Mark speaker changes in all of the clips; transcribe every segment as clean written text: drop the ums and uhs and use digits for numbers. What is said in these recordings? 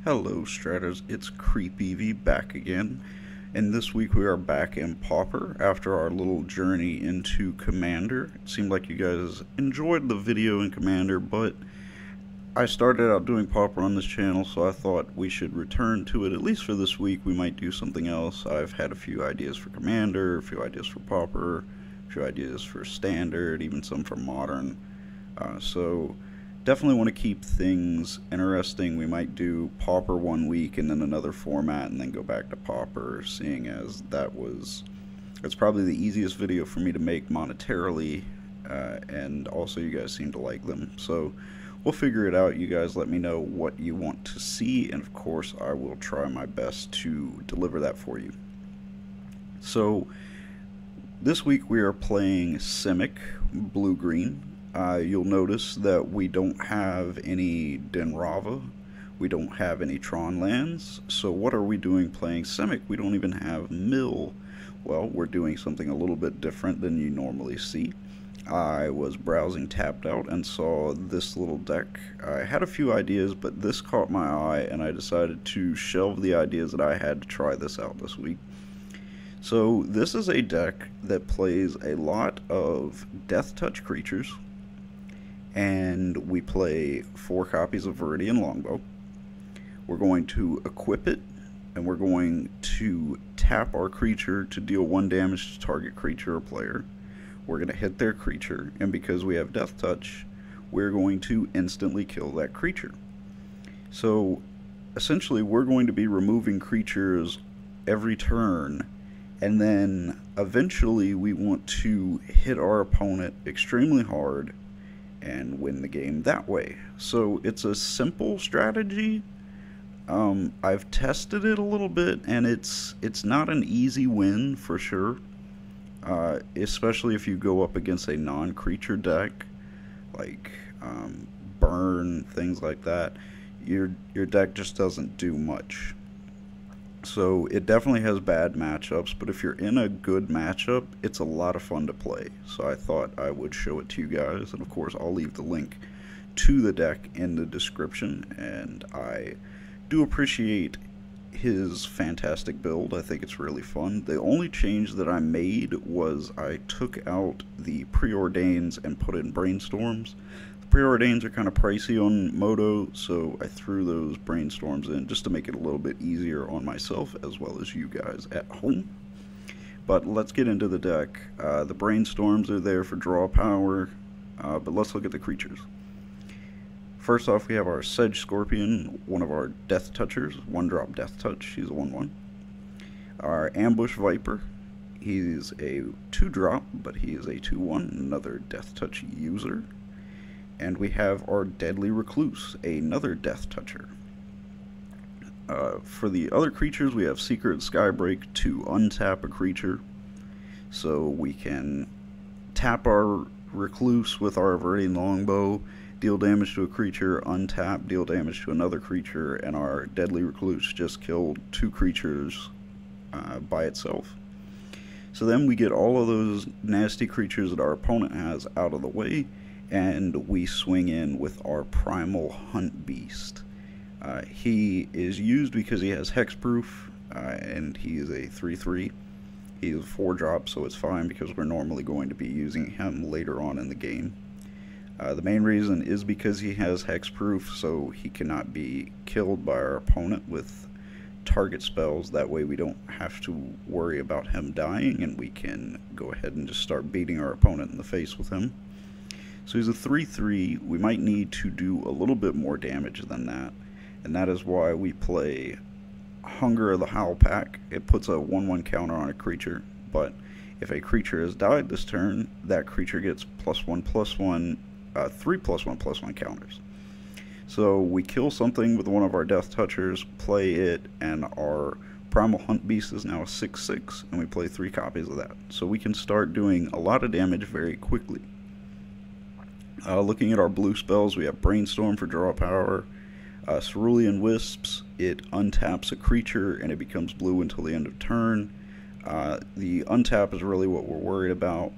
Speaker 1: Hello Stratters, it's CreepEvee back again, and this week we are back in Pauper after our little journey into Commander. It seemed like you guys enjoyed the video in Commander, but I started out doing Pauper on this channel, so I thought we should return to it at least for this week. We might do something else. I've had a few ideas for Commander, a few ideas for Pauper, a few ideas for Standard, even some for Modern. So definitely want to keep things interesting. We might do Pauper one week and then another format and then go back to Pauper, seeing as it's probably the easiest video for me to make monetarily, and also you guys seem to like them. So we'll figure it out. You guys let me know what you want to see, and of course I will try my best to deliver that for you. So this week we are playing Simic blue-green. You'll notice that we don't have any Denrava, we don't have any Tron lands, so what are we doing playing Simic? We don't even have Mill. Well, we're doing something a little bit different than you normally see. I was browsing Tapped Out and saw this little deck. I had a few ideas, but this caught my eye and I decided to shelve the ideas that I had to try this out this week. So this is a deck that plays a lot of Deathtouch creatures, and we play 4 copies of Viridian Longbow. We're going to equip it, and we're going to tap our creature to deal 1 damage to target creature or player. We're going to hit their creature, and because we have Deathtouch, we're going to instantly kill that creature. So essentially we're going to be removing creatures every turn, and then eventually we want to hit our opponent extremely hard and win the game that way. So it's a simple strategy. I've tested it a little bit, and it's not an easy win for sure, especially if you go up against a non-creature deck like Burn, things like that. Your deck just doesn't do much. So it definitely has bad matchups, but if you're in a good matchup, it's a lot of fun to play. So I thought I would show it to you guys, and of course I'll leave the link to the deck in the description. And I do appreciate his fantastic build. I think it's really fun. The only change that I made was I took out the preordains and put in brainstorms. Preordains are kind of pricey on Moto, so I threw those brainstorms in just to make it a little bit easier on myself as well as you guys at home. But let's get into the deck. The brainstorms are there for draw power, but let's look at the creatures. First off, we have our Sedge Scorpion, one of our Death Touchers, 1-drop Death Touch. He's a 1/1. Our Ambush Viper, he's a 2-drop, but he is a 2/1, another Death Touch user. And we have our Deadly Recluse, another Death Toucher. For the other creatures, we have Secret Skybreak to untap a creature. So we can tap our Recluse with our Viridian Longbow, deal damage to a creature, untap, deal damage to another creature, and our Deadly Recluse just killed 2 creatures by itself. So then we get all of those nasty creatures that our opponent has out of the way, and we swing in with our Primal Hunt Beast. He is used because he has hexproof, and he is a 3/3. He is a 4-drop, so it's fine because we're normally going to be using him later on in the game. The main reason is because he has hexproof, so he cannot be killed by our opponent with target spells. That way we don't have to worry about him dying, and we can go ahead and just start beating our opponent in the face with him. So he's a 3/3. We might need to do a little bit more damage than that, and that is why we play Hunger of the Howl Pack. It puts a 1/1 counter on a creature, but if a creature has died this turn, that creature gets +1/+1, 3 +1/+1 counters. So we kill something with one of our Death Touchers, play it, and our Primal Hunt Beast is now a 6/6, and we play 3 copies of that. So we can start doing a lot of damage very quickly. Looking at our blue spells, we have Brainstorm for draw power, Cerulean Wisps, it untaps a creature and it becomes blue until the end of turn. The untap is really what we're worried about,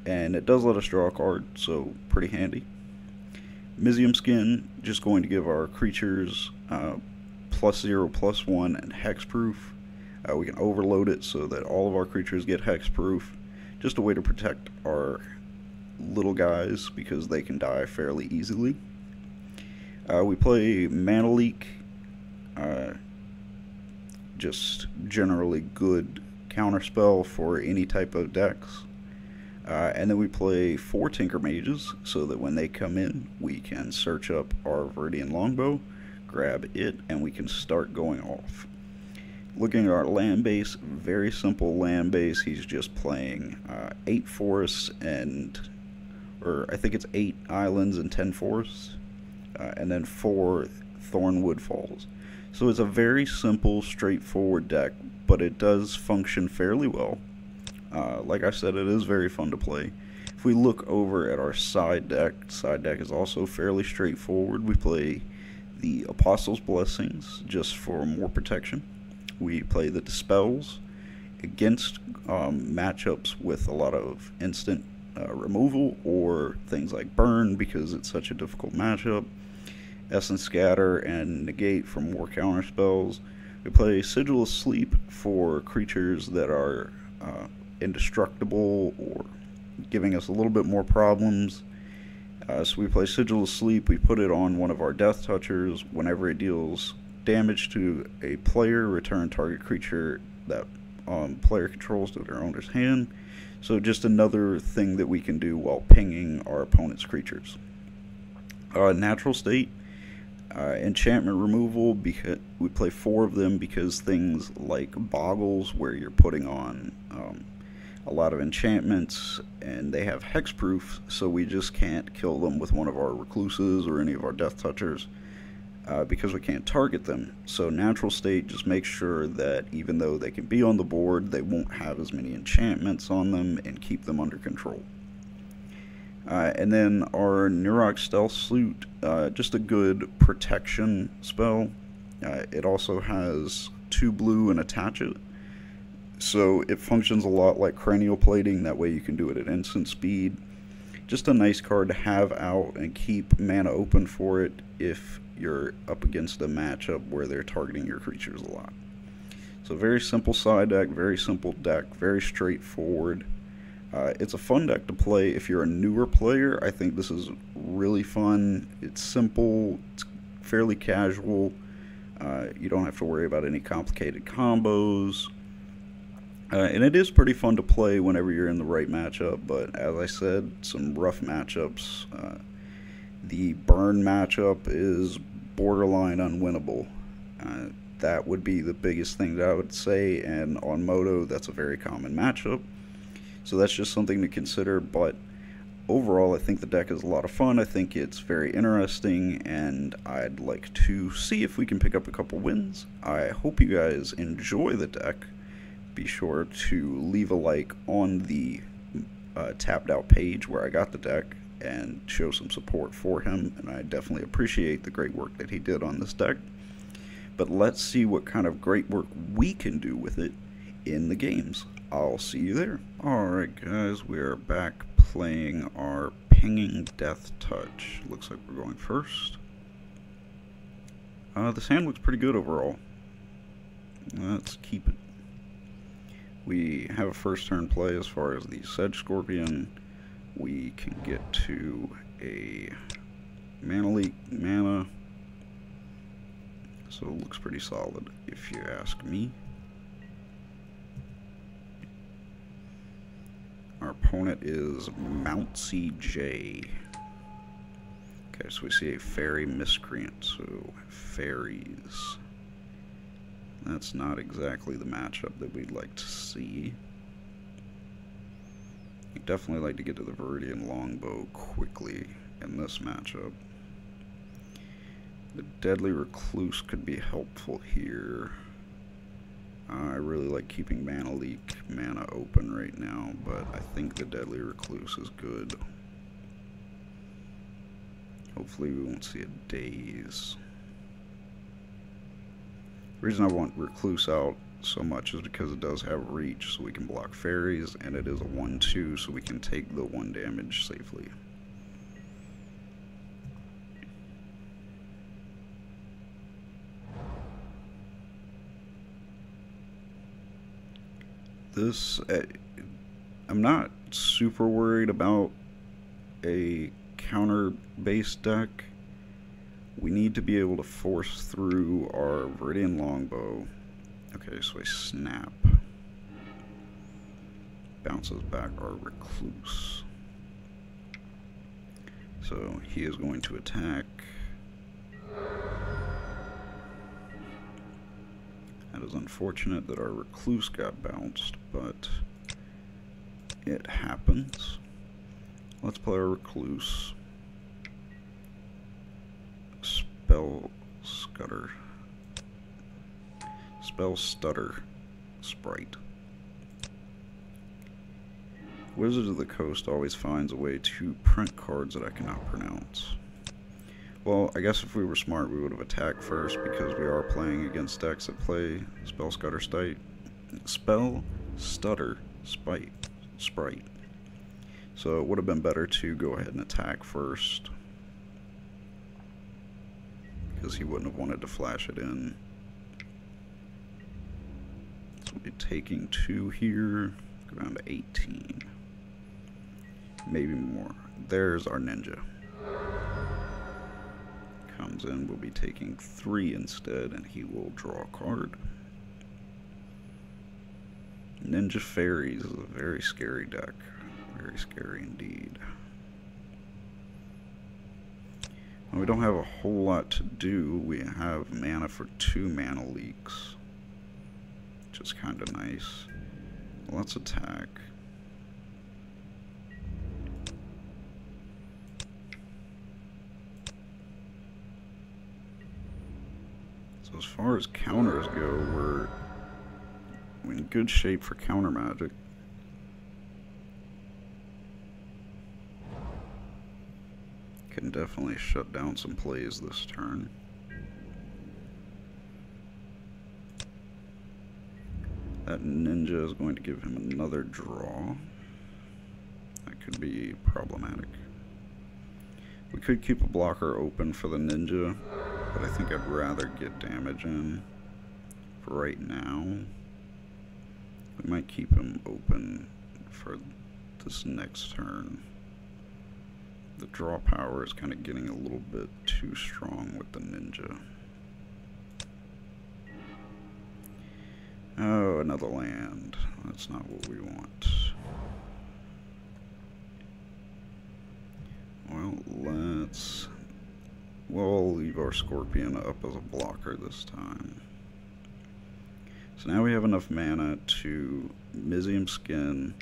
Speaker 1: and it does let us draw a card, so pretty handy. Mizzium Skin, just going to give our creatures +0/+1 and hexproof. We can overload it so that all of our creatures get hexproof. Just a way to protect our little guys because they can die fairly easily. We play Mana Leak, just generally good counterspell for any type of decks. And then we play 4 Tinker Mages so that when they come in, we can search up our Viridian Longbow, grab it, and we can start going off. Looking at our land base, very simple land base. He's just playing 8 forests or I think it's 8 islands and 10 forests, and then 4 Thornwood Falls. So it's a very simple, straightforward deck, but it does function fairly well. Like I said, it is very fun to play. If we look over at our side deck is also fairly straightforward. We play the Apostle's Blessings just for more protection. We play the Dispels against matchups with a lot of instant removal or things like Burn because it's such a difficult matchup. Essence Scatter and Negate for more counter spells. We play Sigil of Sleep for creatures that are indestructible or giving us a little bit more problems. So we play Sigil of Sleep. We put it on one of our Death Touchers. Whenever it deals damage to a player, return target creature that player controls to their owner's hand. So just another thing that we can do while pinging our opponent's creatures. Natural State, enchantment removal, because we play 4 of them because things like Boggles, where you're putting on a lot of enchantments and they have hexproof, so we just can't kill them with one of our Recluses or any of our Death Touchers because we can't target them. So Natural State just makes sure that even though they can be on the board, they won't have as many enchantments on them and keep them under control. And then our Nurok Stealth Suit, just a good protection spell. It also has 2 blue and attach it. So it functions a lot like Cranial Plating, that way you can do it at instant speed. Just a nice card to have out and keep mana open for it if you're up against a matchup where they're targeting your creatures a lot. So very simple side deck, very simple deck, very straightforward. It's a fun deck to play if you're a newer player. I think this is really fun. It's simple, it's fairly casual. You don't have to worry about any complicated combos. And it is pretty fun to play whenever you're in the right matchup, but as I said, some rough matchups. The Burn matchup is borderline unwinnable. That would be the biggest thing that I would say, and on Moto, that's a very common matchup. So that's just something to consider, but overall, I think the deck is a lot of fun. I think it's very interesting, and I'd like to see if we can pick up a couple wins. I hope you guys enjoy the deck. Be sure to leave a like on the tapped out page where I got the deck and show some support for him, and I definitely appreciate the great work that he did on this deck. But let's see what kind of great work we can do with it in the games. I'll see you there. Alright guys, we are back playing our Pinging Deathtouch. Looks like we're going first. This hand looks pretty good overall. Let's keep it. We have a first turn play as far as the Sedge Scorpion. We can get to a Mana Leak mana. So it looks pretty solid if you ask me. Our opponent is Mountsy J. Okay, so we see a Fairy Miscreant, so Fairies. That's not exactly the matchup that we'd like to see. I'd definitely like to get to the Viridian Longbow quickly in this matchup. The Deadly Recluse could be helpful here. I really like keeping Mana Leak mana open right now, but I think the Deadly Recluse is good. Hopefully we won't see a Daze. The reason I want Recluse out so much is because it does have reach, so we can block Fairies, and it is a 1/2, so we can take the 1 damage safely. This, I'm not super worried about a counter-based deck. We need to be able to force through our Viridian Longbow. Okay, so I snap. Bounces back our Recluse. So he is going to attack. That is unfortunate that our Recluse got bounced, but it happens. Let's play our Recluse. Spell Stutter Sprite. Wizard of the Coast always finds a way to print cards that I cannot pronounce. Well, I guess if we were smart, we would have attacked first because we are playing against decks that play Spell Stutter Sprite. So it would have been better to go ahead and attack first, because he wouldn't have wanted to flash it in. So we'll be taking 2 here, go down to 18. Maybe more. There's our ninja. Comes in, we'll be taking 3 instead, and he will draw a card. Ninja Fairies is a very scary deck. Very scary indeed. Well, we don't have a whole lot to do. We have mana for 2 mana leaks, which is kind of nice. Let's attack. So as far as counters go, we're in good shape for counter magic. Can definitely shut down some plays this turn. That ninja is going to give him another draw. That could be problematic. We could keep a blocker open for the ninja, but I think I'd rather get damage in for right now. We might keep him open for this next turn. The draw power is kind of getting a little bit too strong with the ninja. Oh, another land. That's not what we want. Well, we'll leave our Scorpion up as a blocker this time. So now we have enough mana to Mizium Skin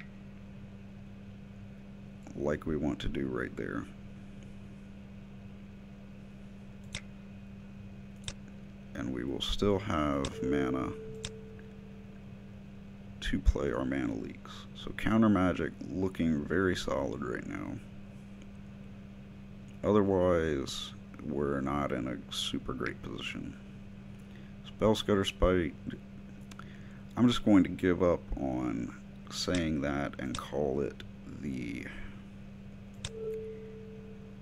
Speaker 1: like we want to do right there. And we will still have mana to play our mana leaks. So counter magic looking very solid right now. Otherwise, we're not in a super great position. Spell Stutter Sprite. I'm just going to give up on saying that and call it the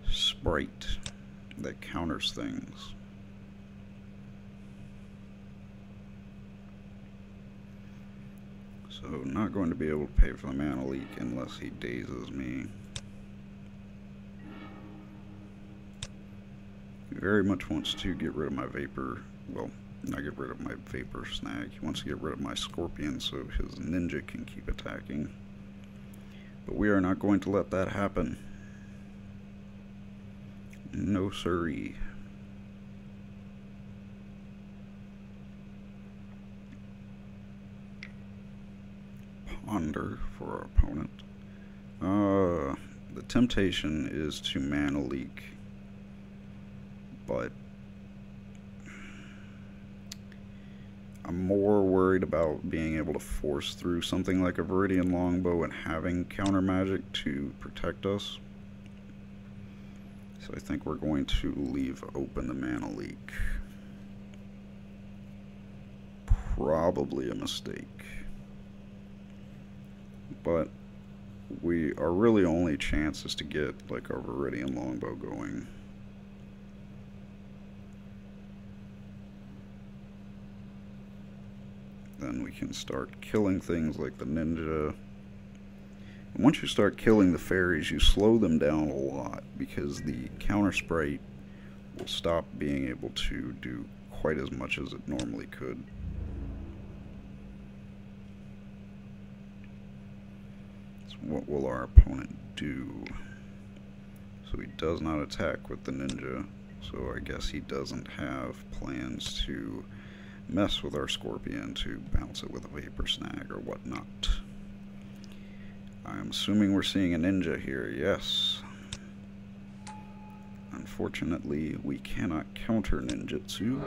Speaker 1: Sprite that counters things. So not going to be able to pay for the mana leak unless he dazes me. He very much wants to get rid of my Vapor, well, not get rid of my Vapor snag. He wants to get rid of my Scorpion so his ninja can keep attacking. But we are not going to let that happen. No siree. Ponder for our opponent. The temptation is to mana leak, but I'm more worried about being able to force through something like a Viridian Longbow and having counter magic to protect us. So I think we're going to leave open the mana leak. Probably a mistake. But our really only chance is to get like our Viridian Longbow going. Then we can start killing things like the ninja. And once you start killing the fairies, you slow them down a lot because the counter sprite will stop being able to do quite as much as it normally could. So what will our opponent do? So he does not attack with the ninja, so I guess he doesn't have plans to mess with our scorpion to bounce it with a vapor snag or whatnot. I'm assuming we're seeing a ninja here, yes. Unfortunately, we cannot counter ninjutsu,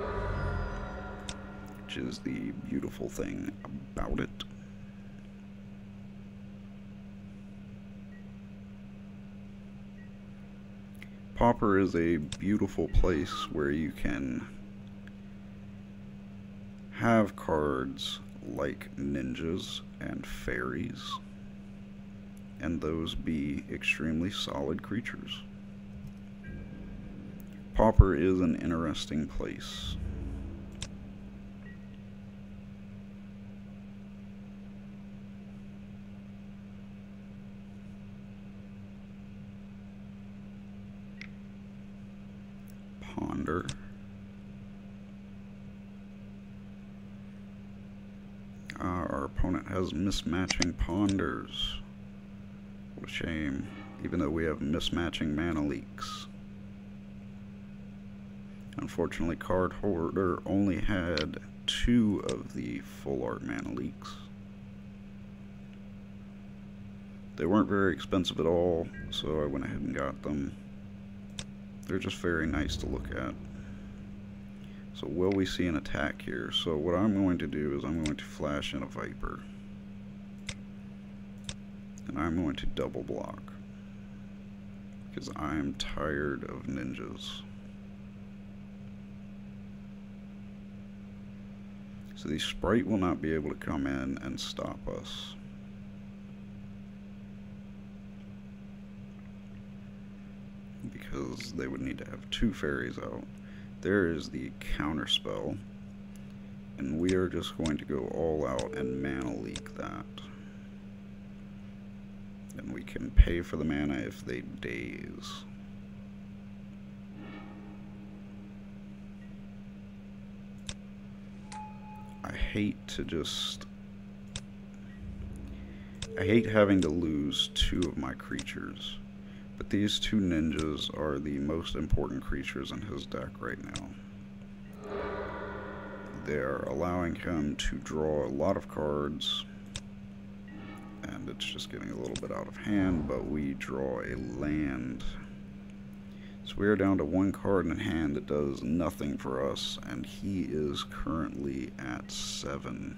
Speaker 1: which is the beautiful thing about it. Pauper is a beautiful place where you can have cards like ninjas and fairies, and those be extremely solid creatures. Pauper is an interesting place. Ponder. Our opponent has mismatching ponders. What a shame, even though we have mismatching mana leaks. Unfortunately, Card Hoarder only had 2 of the full art mana leaks. They weren't very expensive at all, so I went ahead and got them. They're just very nice to look at. So will we see an attack here? So what I'm going to do is I'm going to flash in a Viper. And I'm going to double block. Because I'm tired of ninjas. So the sprite will not be able to come in and stop us. Because they would need to have 2 fairies out. There is the counter spell, and we are just going to go all out and mana leak that. And we can pay for the mana if they daze. I hate having to lose 2 of my creatures. But these 2 ninjas are the most important creatures in his deck right now. They're allowing him to draw a lot of cards, and it's just getting a little bit out of hand, but we draw a land. So we are down to 1 card in hand that does nothing for us, and he is currently at 7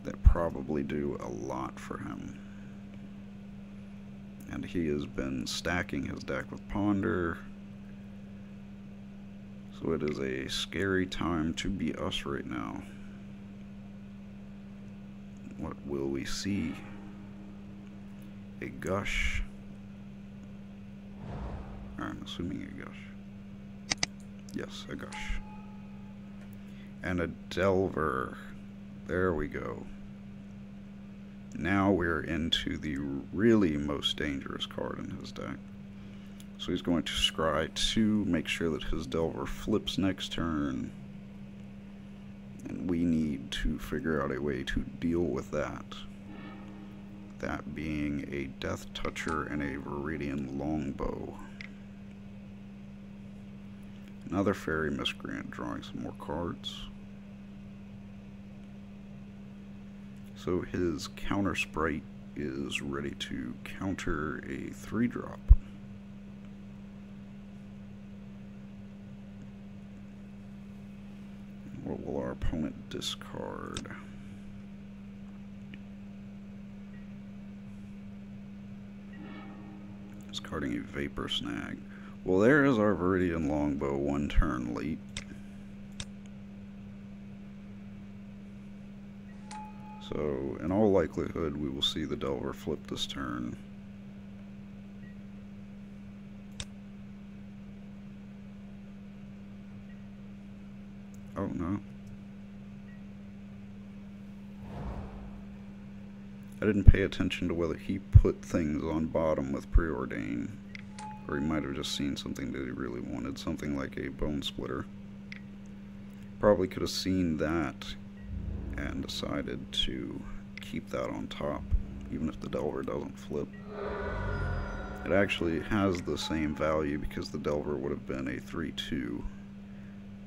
Speaker 1: that probably do a lot for him. And he has been stacking his deck with Ponder. So it is a scary time to be us right now. What will we see? A Gush. I'm assuming a Gush. Yes, a Gush. And a Delver. There we go. Now we're into the really most dangerous card in his deck. So he's going to scry 2, make sure that his Delver flips next turn. And we need to figure out a way to deal with that. That being a Deathtoucher and a Viridian Longbow. Another Fairy Miscreant drawing some more cards. So his counter sprite is ready to counter a 3-drop. What will our opponent discard? Discarding a Vapor Snag. Well, there is our Viridian Longbow 1 turn late. So, in all likelihood, we will see the Delver flip this turn. Oh no. I didn't pay attention to whether he put things on bottom with preordain, or he might have just seen something that he really wanted, something like a bone splitter. Probably could have seen that and decided to keep that on top, even if the Delver doesn't flip. It actually has the same value because the Delver would have been a 3/2.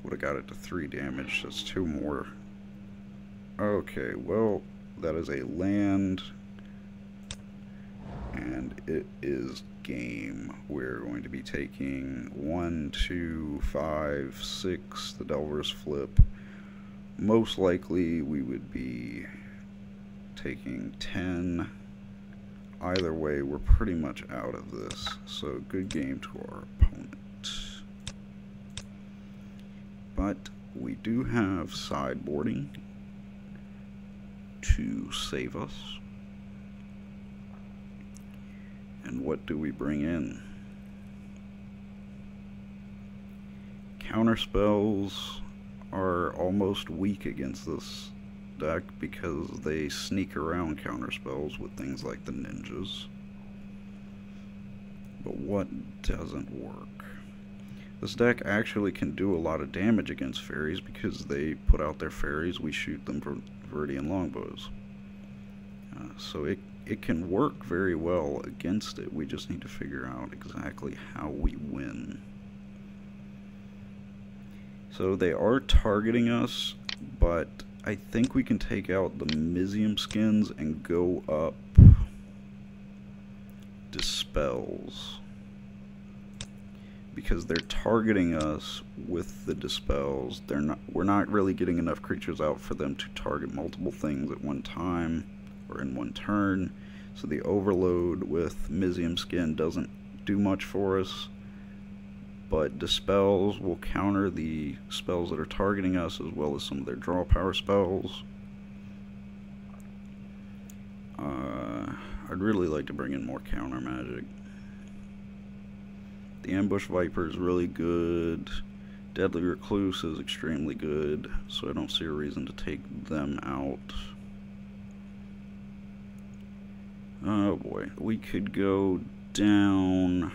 Speaker 1: Would have got it to 3 damage, that's 2 more. Okay, well, that is a land, and it is game. We're going to be taking 1, 2, 5, 6, the Delver's flip. Most likely we would be taking 10. Either way, we're pretty much out of this, so good game to our opponent. But we do have sideboarding to save us. And what do we bring in? Counterspells are almost weak against this deck because they sneak around counterspells with things like the ninjas. But what doesn't work? This deck actually can do a lot of damage against fairies because they put out their fairies, we shoot them for Viridian longbows. So it can work very well against it. We just need to figure out exactly how we win. So they are targeting us, but I think we can take out the Mizium skins and go up Dispels, because they're targeting us with the Dispels. We're not really getting enough creatures out for them to target multiple things at one time or in one turn. So the overload with Mizium skin doesn't do much for us, but Dispels will counter the spells that are targeting us as well as some of their draw power spells. I'd really like to bring in more counter magic. The Ambush Viper is really good. Deadly Recluse is extremely good, so I don't see a reason to take them out. Oh boy, we could go down.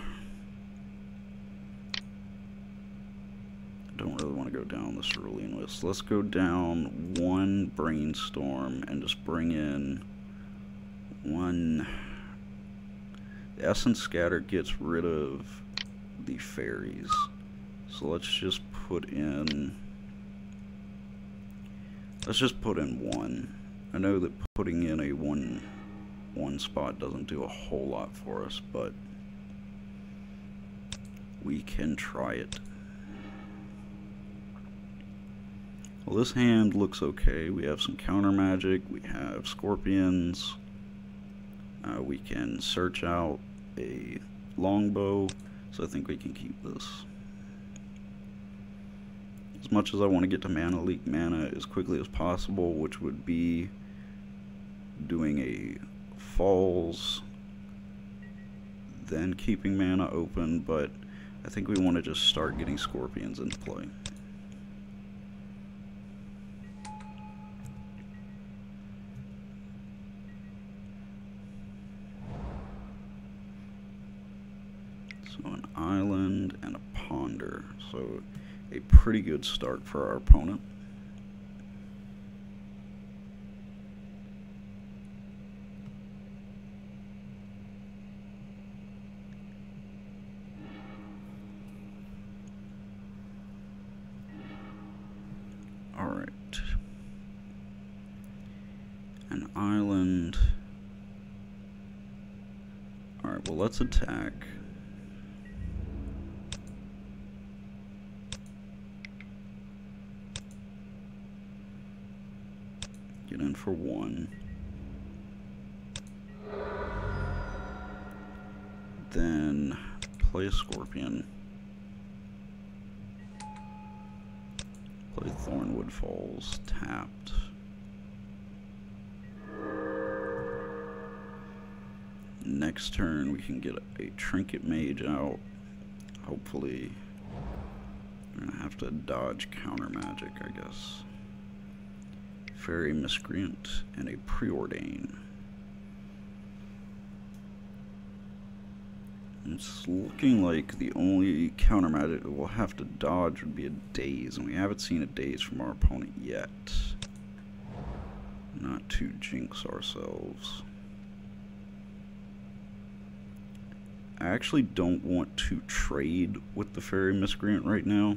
Speaker 1: I don't really want to go down the Cerulean list. Let's go down 1 Brainstorm and just bring in 1. The Essence Scatter gets rid of the fairies. So let's just put in 1. I know that putting in a one spot doesn't do a whole lot for us, but we can try it. Well, this hand looks okay. We have some counter magic, we have scorpions, we can search out a longbow, so I think we can keep this. As much as I want to get to mana leak mana as quickly as possible, which would be doing a falls, then keeping mana open, but I think we want to just start getting scorpions into play. So an island and a ponder, so a pretty good start for our opponent. Alright. An island. Alright, well, let's attack. Get in for 1. Then play a scorpion. Play Thornwood Falls, tapped. Next turn we can get a Trinket Mage out. Hopefully we're gonna have to dodge counter magic, I guess. Fairy Miscreant and a Preordain. It's looking like the only counter magic that we'll have to dodge would be a daze, and we haven't seen a daze from our opponent yet. Not to jinx ourselves. I actually don't want to trade with the Fairy Miscreant right now.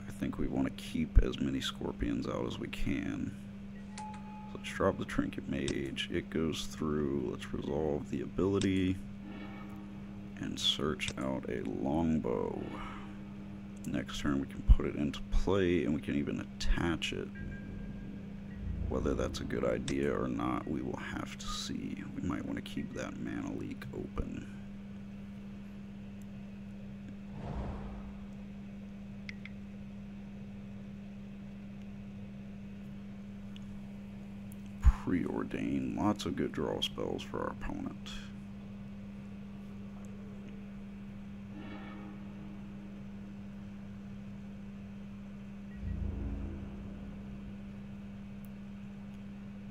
Speaker 1: I think we want to keep as many Scorpions out as we can. So let's drop the Trinket Mage. It goes through. Let's resolve the ability and search out a Longbow. Next turn we can put it into play, and we can even attach it. Whether that's a good idea or not, we will have to see. We might want to keep that mana leak open. Preordain. Lots of good draw spells for our opponent.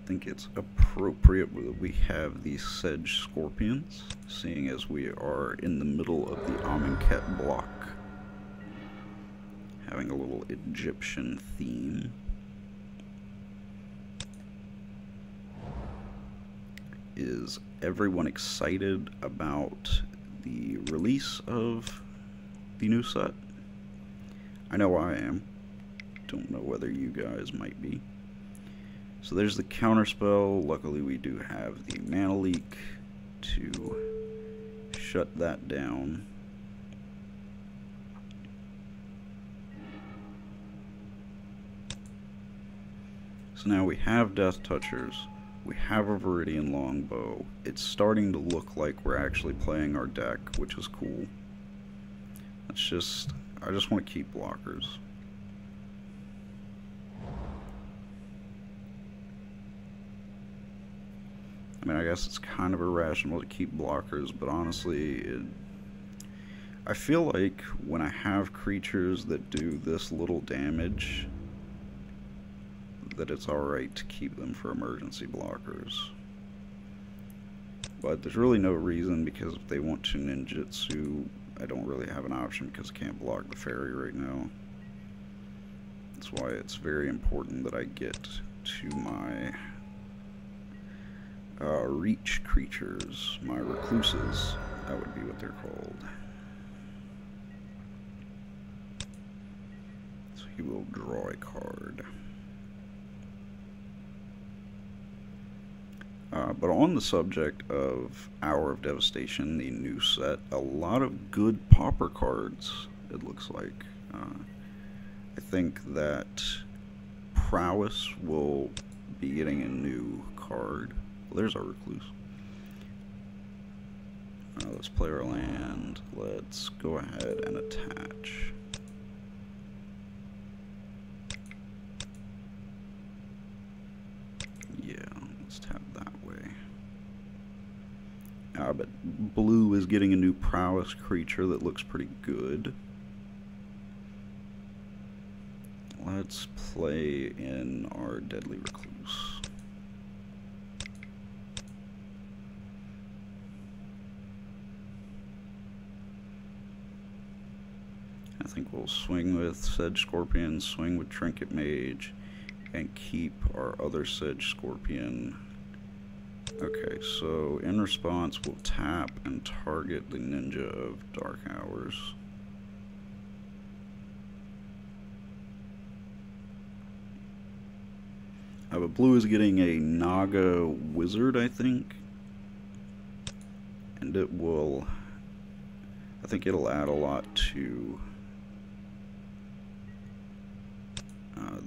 Speaker 1: I think it's appropriate that we have these Sedge Scorpions, seeing as we are in the middle of the Amonkhet block, having a little Egyptian theme. Is everyone excited about the release of the new set? I know I am. Don't know whether you guys might be. So there's the counterspell. Luckily we do have the mana leak to shut that down. So now we have Death Touchers. We have a Viridian Longbow. It's starting to look like we're actually playing our deck, which is cool. I just want to keep blockers. I mean, I guess it's kind of irrational to keep blockers, but honestly, I feel like when I have creatures that do this little damage, that it's alright to keep them for emergency blockers. But there's really no reason, because if they want to ninjutsu, I don't really have an option because I can't block the Fairy right now. That's why it's very important that I get to my reach creatures, my recluses. That would be what they're called. So he will draw a card. But on the subject of Hour of Devastation, the new set, a lot of good Pauper cards, it looks like. I think that Prowess will be getting a new card. Well, there's our Recluse. Let's play our land. Let's go ahead and attach. Yeah, let's tap that way. But blue is getting a new Prowess creature that looks pretty good. Let's play in our Deadly Recluse. I think we'll swing with Sedge Scorpion, swing with Trinket Mage, and keep our other Sedge Scorpion. Okay, so in response, we'll tap and target the Ninja of Dark Hours. But blue is getting a Naga Wizard, I think. And it will, I think it'll add a lot to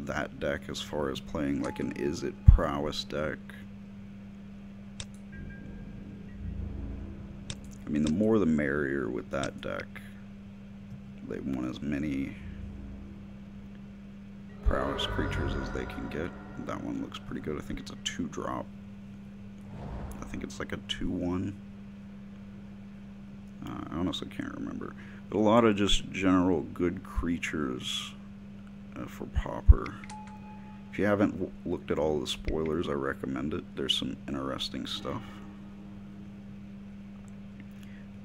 Speaker 1: that deck as far as playing like an Is It Prowess deck. I mean, the more the merrier with that deck. They want as many Prowess creatures as they can get. That one looks pretty good. I think it's a 2-drop. I think it's like a 2/1. I honestly can't remember. But a lot of just general good creatures for Pauper. If you haven't looked at all the spoilers, I recommend it. There's some interesting stuff.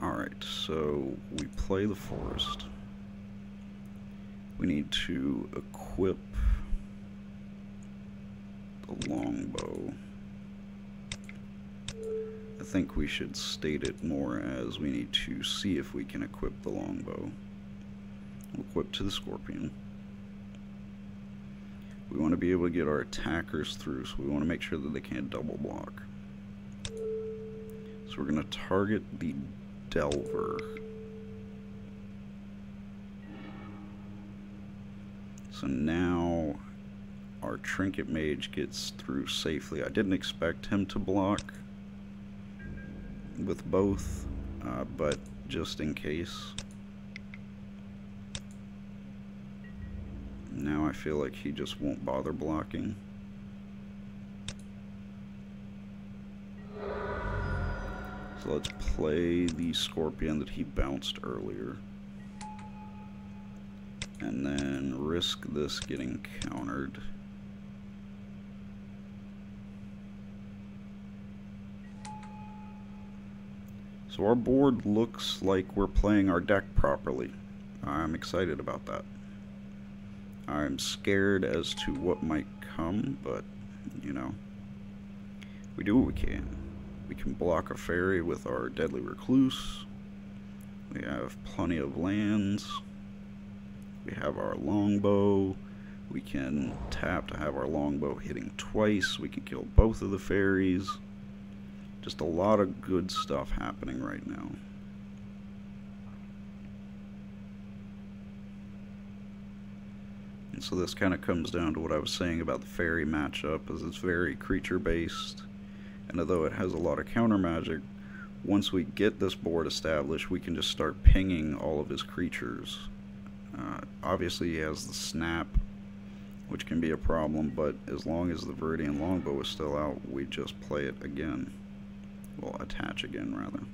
Speaker 1: Alright, so we play the forest. We need to equip the longbow. I think we should state it more as we need to see if we can equip the longbow. We'll equip to the scorpion. We want to be able to get our attackers through, so we want to make sure that they can't double block. So we're going to target the delver. So now our trinket mage gets through safely. I didn't expect him to block with both, but just in case. Now I feel like he just won't bother blocking. So let's play the scorpion that he bounced earlier. And then risk this getting countered. So our board looks like we're playing our deck properly. I'm excited about that. I'm scared as to what might come, but, you know, we do what we can. We can block a fairy with our Deadly Recluse. We have plenty of lands. We have our longbow. We can tap to have our longbow hitting twice. We can kill both of the fairies. Just a lot of good stuff happening right now. And so this kind of comes down to what I was saying about the fairy matchup, as it's very creature based, and although it has a lot of counter magic, once we get this board established, we can just start pinging all of his creatures. Obviously he has the snap, which can be a problem, but as long as the Viridian longbow is still out, we just play it again. Well, attach again rather.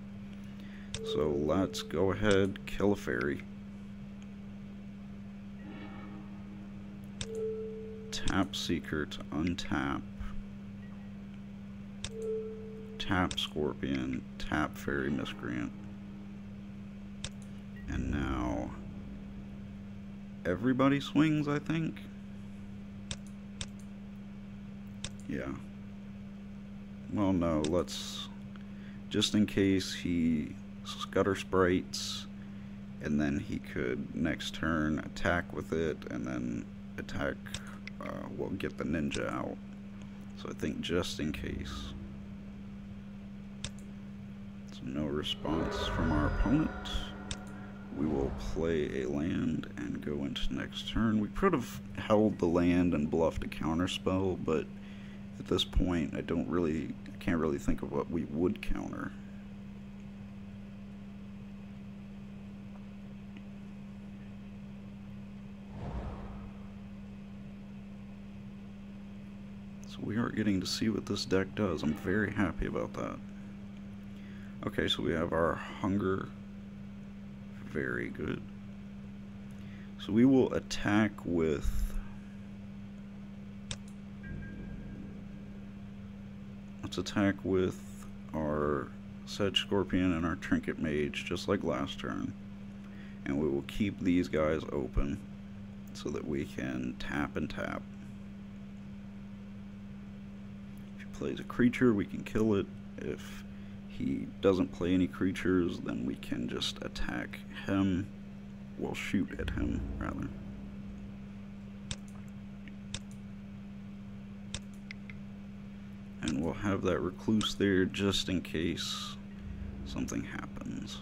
Speaker 1: So let's go ahead, kill a fairy. Tap Seeker to untap. Tap Scorpion, tap Fairy Miscreant. And now everybody swings, I think. Yeah. Well, no, let's, just in case he Scutter Sprites, and then he could next turn attack with it, and then attack, well, get the ninja out. So I think just in case. So no response from our opponent. We will play a land and go into next turn. We could have held the land and bluffed a counterspell, but at this point I can't really think of what we would counter. So we are getting to see what this deck does. I'm very happy about that. Okay, so we have our hunger. Very good. So we will attack with, let's attack with our Sedge Scorpion and our Trinket Mage, just like last turn. And we will keep these guys open so that we can tap and tap. If he plays a creature, we can kill it. If he doesn't play any creatures, then we can just attack him. We'll shoot at him, rather. And we'll have that recluse there just in case something happens.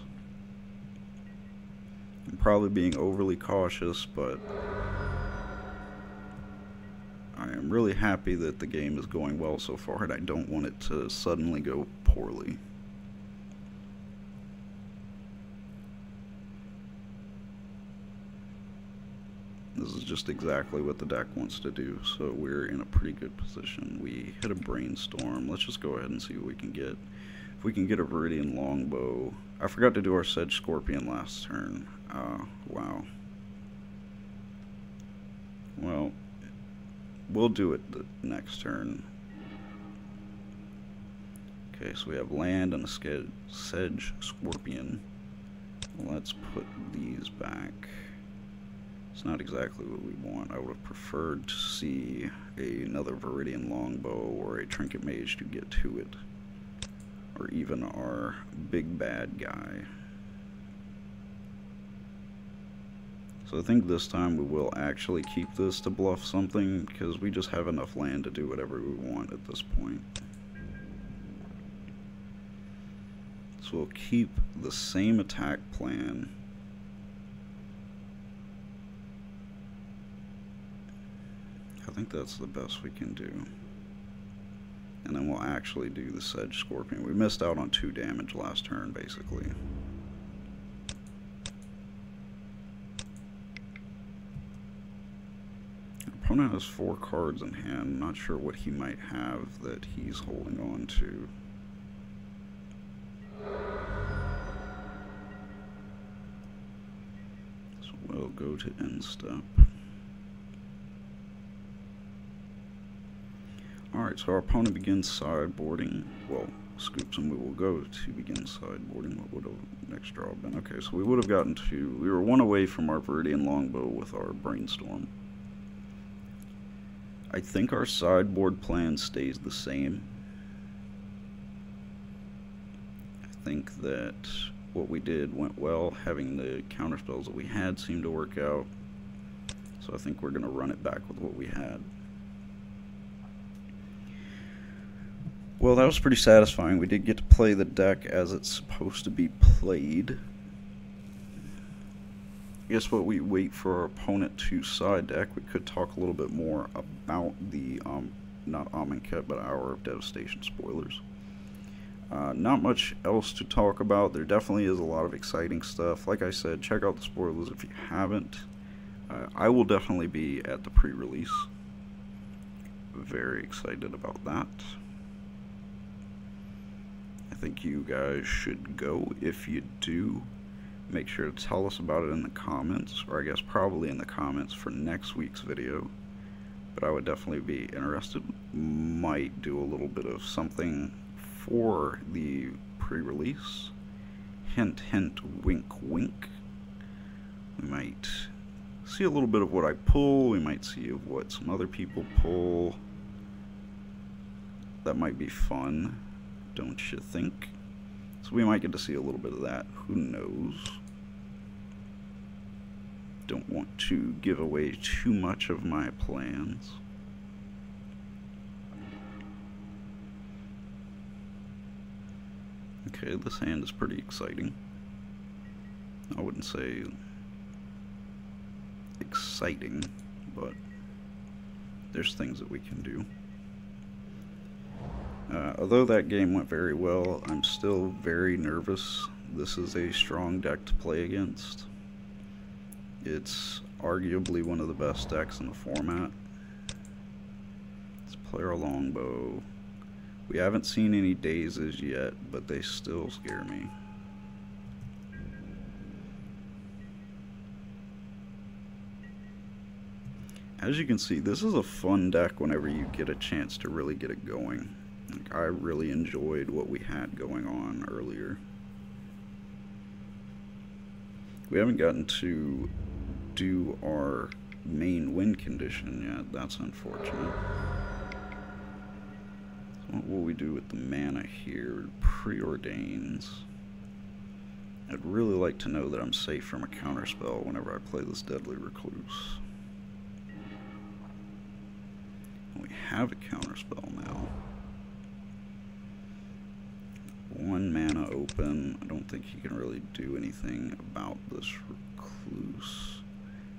Speaker 1: I'm probably being overly cautious, but I am really happy that the game is going well so far, and I don't want it to suddenly go poorly. This is just exactly what the deck wants to do, so we're in a pretty good position. We hit a brainstorm. Let's just go ahead and see what we can get. If we can get a Viridian longbow. I forgot to do our Sedge Scorpion last turn. Wow. Well, we'll do it the next turn. Okay, so we have land and a sedge scorpion. Let's put these back. It's not exactly what we want. I would have preferred to see another Viridian longbow or a trinket mage to get to it. Or even our big bad guy. So I think this time we will actually keep this to bluff something, because we just have enough land to do whatever we want at this point. So we'll keep the same attack plan. I think that's the best we can do. And then we'll actually do the Sedge Scorpion. We missed out on 2 damage last turn, basically. Opponent has 4 cards in hand. Not sure what he might have that he's holding on to. So we'll go to end step. Alright, so our opponent begins sideboarding. Well, scoops, and we will go to begin sideboarding. What would have next draw been? Okay, so we would have gotten to... We were 1 away from our Viridian longbow with our brainstorm. I think our sideboard plan stays the same. I think that what we did went well. Having the counterspells that we had seemed to work out. So I think we're going to run it back with what we had. Well, that was pretty satisfying. We did get to play the deck as it's supposed to be played. I guess while we wait for our opponent to side deck, we could talk a little bit more about the, not Amonkhet, but Hour of Devastation spoilers. Not much else to talk about. There definitely is a lot of exciting stuff. Like I said, check out the spoilers if you haven't. I will definitely be at the pre-release. Very excited about that. I think you guys should go. If you do, make sure to tell us about it in the comments, or I guess probably in the comments for next week's video. But I would definitely be interested. Might do a little bit of something for the pre-release. Hint, hint, wink, wink. We might see a little bit of what I pull. We might see of what some other people pull. That might be fun, don't you think? So we might get to see a little bit of that. Who knows? Don't want to give away too much of my plans. Okay, this hand is pretty exciting. I wouldn't say exciting, but there's things that we can do. Although that game went very well, I'm still very nervous. This is a strong deck to play against. It's arguably one of the best decks in the format. Let's play our longbow. We haven't seen any dazes yet, but they still scare me. As you can see, this is a fun deck whenever you get a chance to really get it going. Like, I really enjoyed what we had going on earlier. We haven't gotten to do our main win condition yet. That's unfortunate. So what will we do with the mana here? Preordains. I'd really like to know that I'm safe from a counterspell whenever I play this Deadly Recluse. We have a counterspell now. 1 mana open. I don't think he can really do anything about this recluse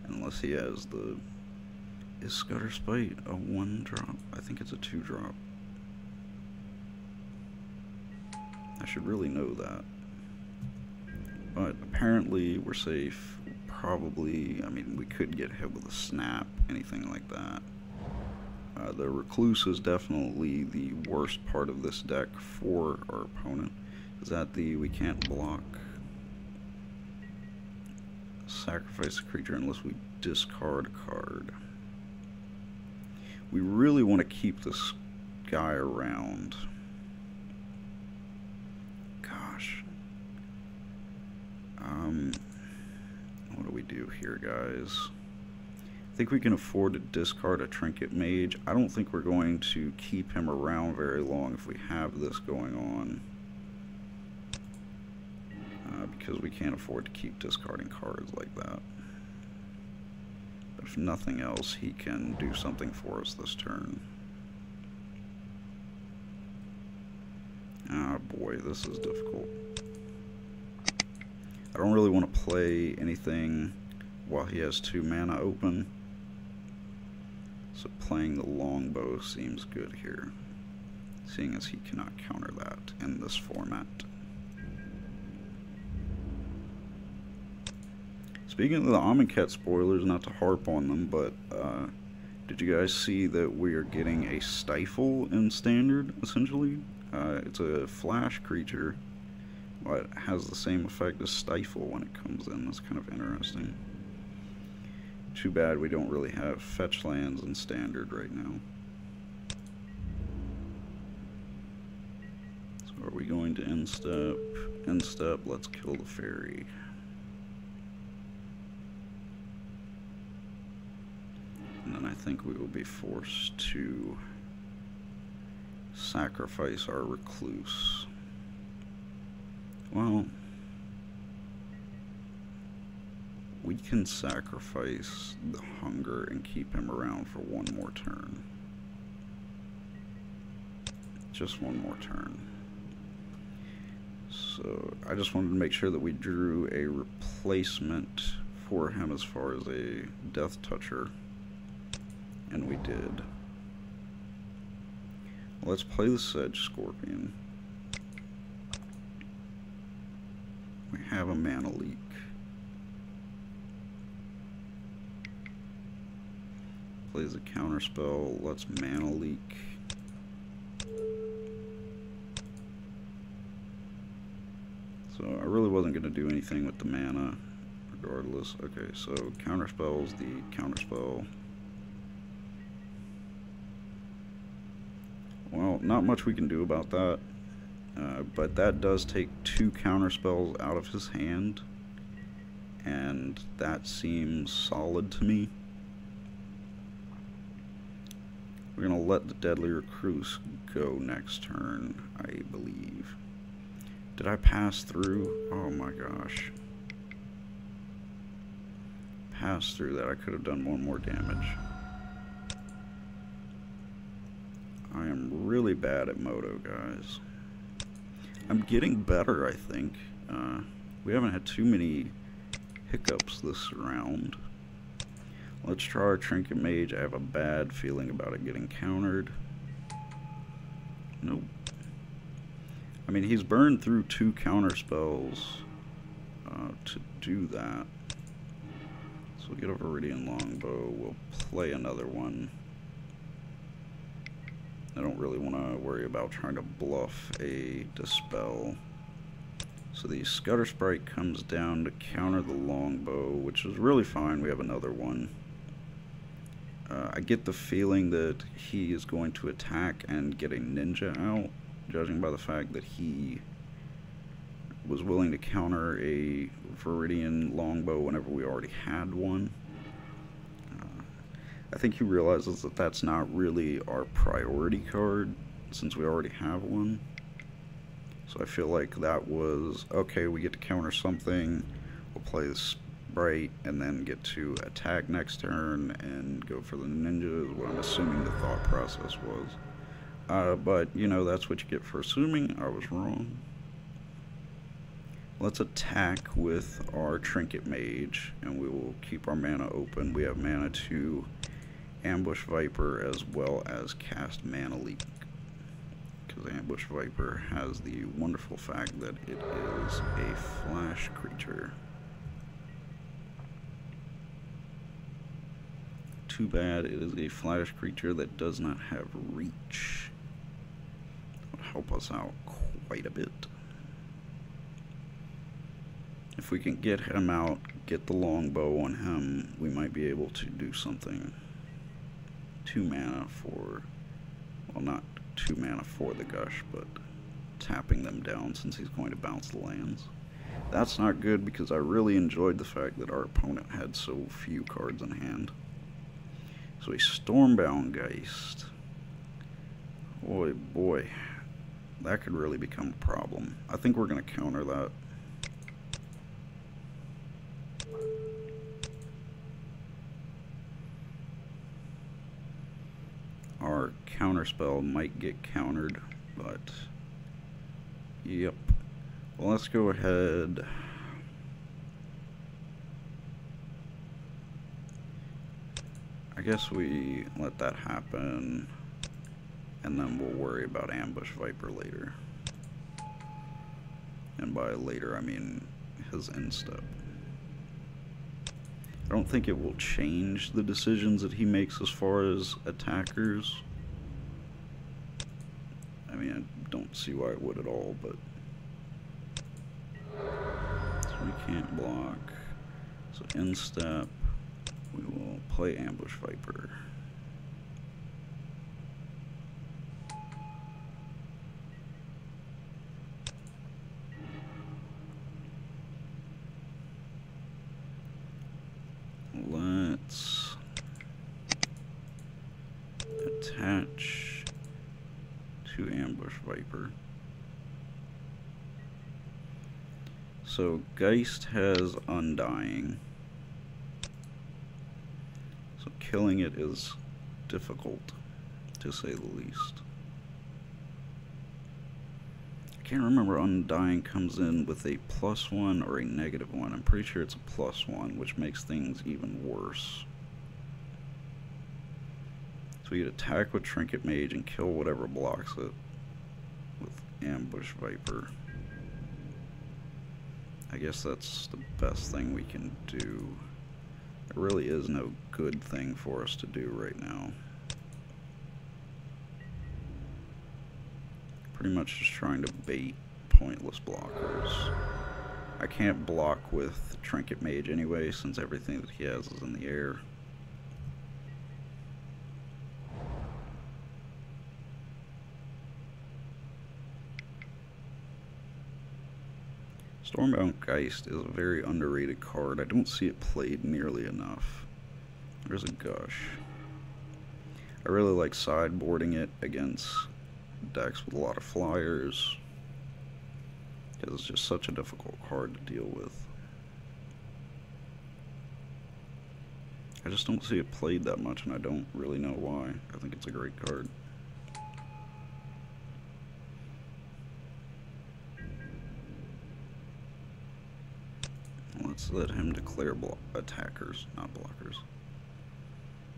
Speaker 1: unless he has the... Is Scudder Spite a 1-drop? I think it's a 2-drop. I should really know that. But apparently we're safe. Probably, I mean, we could get hit with a snap, anything like that. The Recluse is definitely the worst part of this deck for our opponent. Is that we can't block. Sacrifice a creature unless we discard a card. We really want to keep this guy around. What do we do here, guys? I think we can afford to discard a Trinket Mage. I don't think we're going to keep him around very long if we have this going on. Because we can't afford to keep discarding cards like that. But if nothing else, he can do something for us this turn. Ah, boy, this is difficult. I don't really want to play anything while he has 2 mana open. So playing the longbow seems good here, seeing as he cannot counter that in this format. Speaking of the Amonkhet spoilers, not to harp on them, but did you guys see that we are getting a Stifle in Standard, essentially? It's a flash creature, but it has the same effect as Stifle when it comes in. That's kind of interesting. Too bad we don't really have fetch lands in Standard right now. So are we going to end step? End step, let's kill the fairy. And then I think we will be forced to sacrifice our recluse. Well, we can sacrifice the hunger and keep him around for 1 more turn. Just 1 more turn. So I just wanted to make sure that we drew a replacement for him as far as a Deathtoucher. And we did. Let's play the Sedge Scorpion. We have a mana leak. Plays a counterspell. Let's mana leak. So I really wasn't going to do anything with the mana regardless. Okay, so counterspell's the counterspell. Well, not much we can do about that, but that does take 2 counterspells out of his hand, and that seems solid to me. We're going to let the Deadly Recluse go next turn, I believe. Did I pass through? Oh my gosh. Pass through that. I could have done 1 more damage. I am really bad at Moto, guys. I'm getting better, I think. We haven't had too many hiccups this round. Let's try our Trinket Mage. I have a bad feeling about it getting countered. Nope. I mean, he's burned through 2 counter spells to do that. So we'll get a Viridian Longbow. We'll play another one. I don't really want to worry about trying to bluff a Dispel. So the Scudder Sprite comes down to counter the Longbow, which is really fine. We have another one. I get the feeling that he is going to attack and get a Ninja out, judging by the fact that he was willing to counter a Viridian Longbow whenever we already had one. I think he realizes that that's not really our priority card, since we already have one. So I feel like that was, okay, we get to counter something, we'll play this Sprite, and then get to attack next turn and go for the Ninja, is what I'm assuming the thought process was. But, you know, that's what you get for assuming. I was wrong. Let's attack with our Trinket Mage, and we will keep our mana open. We have mana to Ambush Viper as well as cast Mana Leak, because Ambush Viper has the wonderful fact that it is a flash creature. Too bad it is a flash creature that does not have reach. That would help us out quite a bit. If we can get him out, get the longbow on him, we might be able to do something. 2 mana for, well, not 2 mana for the Gush, but tapping them down since he's going to bounce the lands. That's not good because I really enjoyed the fact that our opponent had so few cards in hand. So a Stormbound Geist. Boy, boy. That could really become a problem. I think we're going to counter that. Our counterspell might get countered, but yep. Well, let's go ahead. I guess we let that happen, and then we'll worry about Ambush Viper later. And by later, I mean his end step. I don't think it will change the decisions that he makes as far as attackers. I mean, I don't see why it would at all, but... So we can't block. So end step, we will play Ambush Viper. Let's attach to Ambush Viper. So Geist has Undying. So killing it is difficult, to say the least. I can't remember Undying comes in with a +1 or a -1. I'm pretty sure it's a +1, which makes things even worse. So you'd attack with Trinket Mage and kill whatever blocks it with Ambush Viper. I guess that's the best thing we can do. There really is no good thing for us to do right now. Pretty much just trying to bait pointless blockers. I can't block with Trinket Mage anyway, since everything that he has is in the air. Stormbound Geist is a very underrated card. I don't see it played nearly enough. There's a Gush. I really like sideboarding it against decks with a lot of flyers, because it's just such a difficult card to deal with. I just don't see it played that much, and I don't really know why. I think it's a great card. Let's let him declare attackers, not blockers.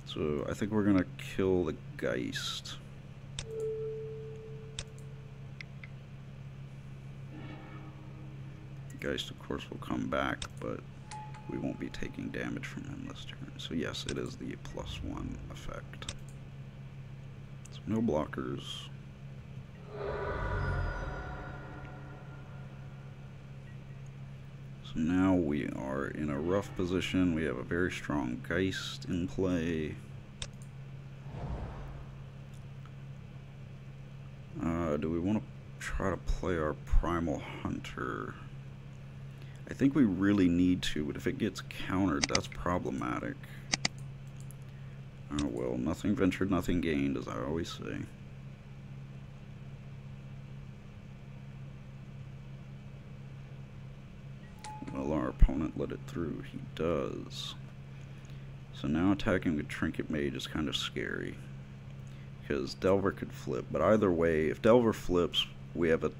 Speaker 1: So I think we're gonna kill the Geist. Geist, of course, will come back, but we won't be taking damage from him this turn. So yes, it is the +1 effect. So no blockers. So now we are in a rough position. We have a very strong Geist in play. Do we want to try to play our Primal Hunter? I think we really need to, but if it gets countered, that's problematic. Oh well, nothing ventured, nothing gained, as I always say. Well, our opponent let it through. He does. So now attacking with Trinket Mage is kind of scary, because Delver could flip. But either way, if Delver flips, we have a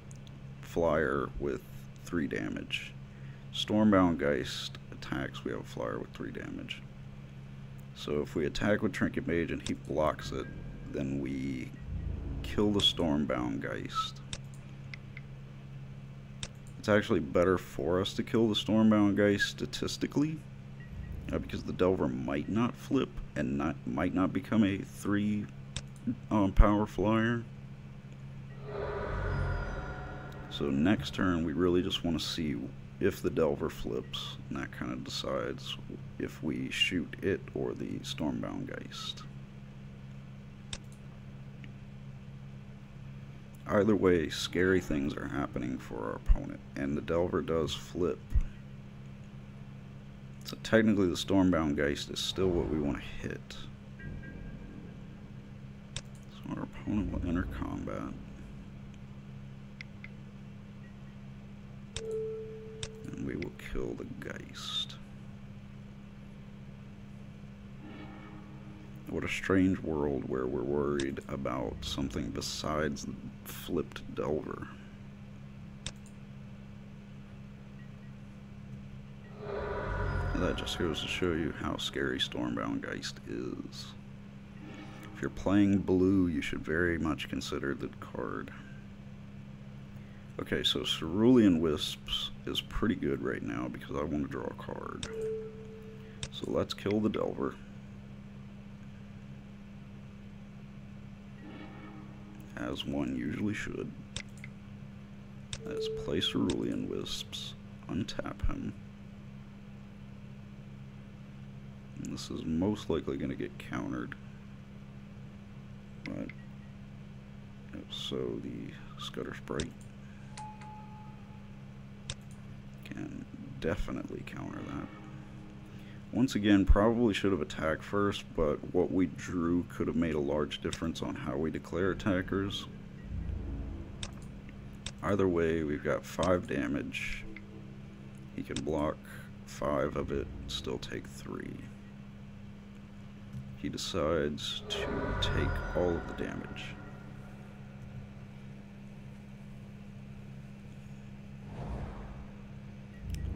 Speaker 1: flyer with 3 damage. Stormbound Geist attacks, we have a flyer with 3 damage. So if we attack with Trinket Mage and he blocks it, then we kill the Stormbound Geist. It's actually better for us to kill the Stormbound Geist statistically, because the Delver might not flip and might not become a 3 power flyer. So next turn we really just want to see if the Delver flips, and that kind of decides if we shoot it or the Stormbound Geist. Either way, scary things are happening for our opponent, and the Delver does flip. So technically the Stormbound Geist is still what we want to hit. So our opponent will enter combat. And we will kill the Geist. What a strange world where we're worried about something besides the flipped Delver. That just goes to show you how scary Stormbound Geist is. If you're playing blue, you should very much consider the card. Okay, so Cerulean Wisps is pretty good right now because I want to draw a card. So let's kill the Delver. As one usually should. Let's play Cerulean Wisps, untap him. And this is most likely going to get countered. But if so, the Scutter Sprite can definitely counter that. Once again, probably should have attacked first, but what we drew could have made a large difference on how we declare attackers. Either way, we've got 5 damage. He can block 5 of it, still take 3. He decides to take all of the damage.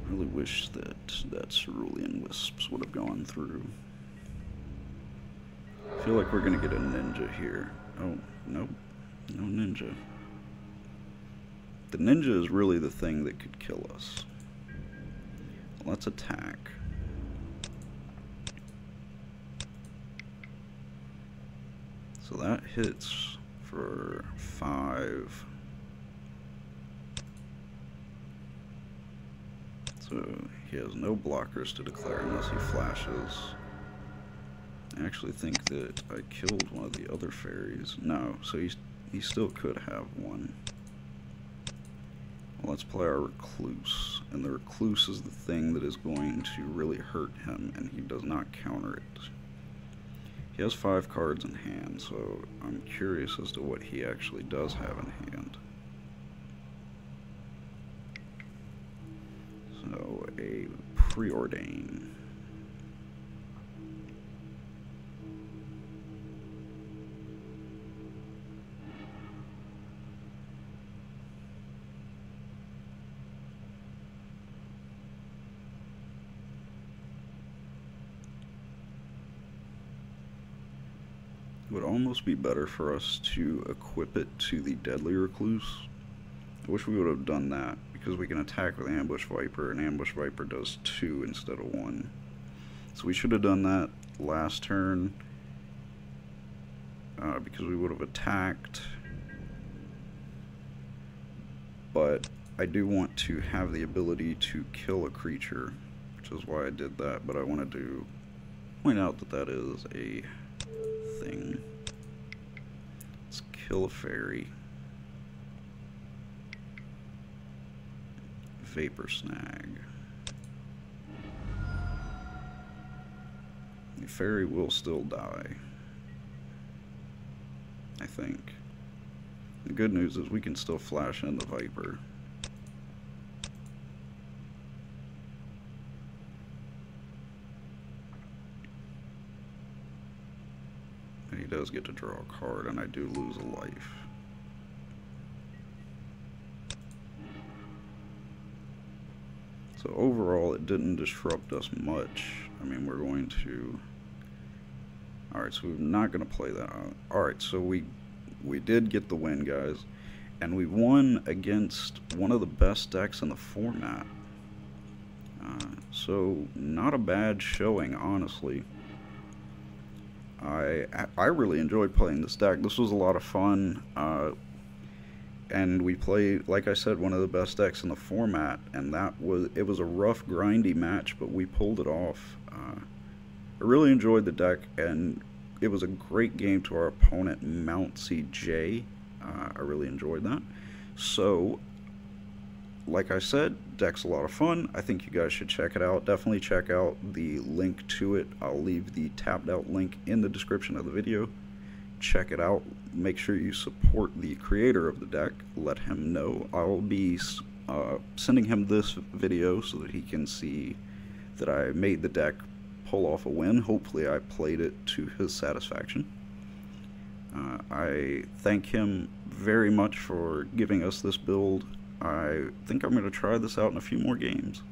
Speaker 1: I really wish that Cerulean Wisps would have gone through. I feel like we're gonna get a ninja here. Oh, nope. No ninja. The ninja is really the thing that could kill us. Let's attack. So that hits for 5. So he has no blockers to declare unless he flashes. I actually think that I killed one of the other fairies. No, so he still could have one. Well, let's play our Recluse. And the Recluse is the thing that is going to really hurt him, and he does not counter it. He has 5 cards in hand, so I'm curious as to what he actually does have in hand. So, a Preordain. It would almost be better for us to equip it to the Deadly Recluse. I wish we would have done that, because we can attack with Ambush Viper, and Ambush Viper does 2 instead of 1. So we should have done that last turn, because we would have attacked. But I do want to have the ability to kill a creature, which is why I did that, but I wanted to point out that that is a thing. Let's kill a fairy. Vapor Snag. The fairy will still die, I think. The good news is we can still flash in the Viper. And he does get to draw a card, and I do lose a life. So overall, it didn't disrupt us much. I mean, we're going to... Alright, so we're not going to play that out. Alright, so we did get the win, guys. And we won against one of the best decks in the format. So, not a bad showing, honestly. I really enjoyed playing this deck. This was a lot of fun. And we played, like I said, one of the best decks in the format, and it was a rough, grindy match, but we pulled it off. I really enjoyed the deck, and it was a great game to our opponent, Mount CJ. I really enjoyed that. So, like I said, deck's a lot of fun. I think you guys should check it out. Definitely check out the link to it. I'll leave the tapped out link in the description of the video. Check it out. Make sure you support the creator of the deck. Let him know. I'll be sending him this video so that he can see that I made the deck pull off a win. Hopefully I played it to his satisfaction. I thank him very much for giving us this build. I think I'm going to try this out in a few more games.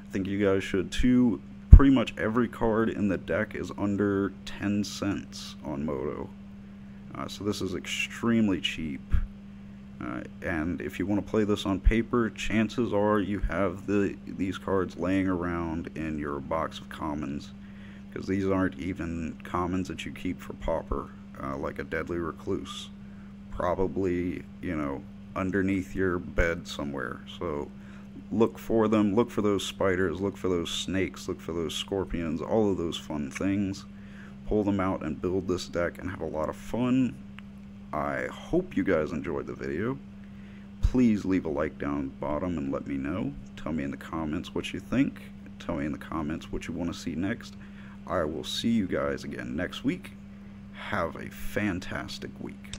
Speaker 1: I think you guys should too. Pretty much every card in the deck is under 10 cents on Moto. So this is extremely cheap. And if you want to play this on paper, chances are you have these cards laying around in your box of commons, because these aren't even commons that you keep for Pauper, like a Deadly Recluse. Probably, you know, underneath your bed somewhere. So look for them, look for those spiders, look for those snakes, look for those scorpions, all of those fun things. Pull them out and build this deck and have a lot of fun. I hope you guys enjoyed the video. Please leave a like down bottom and let me know. Tell me in the comments what you think. Tell me in the comments what you want to see next. I will see you guys again next week. Have a fantastic week.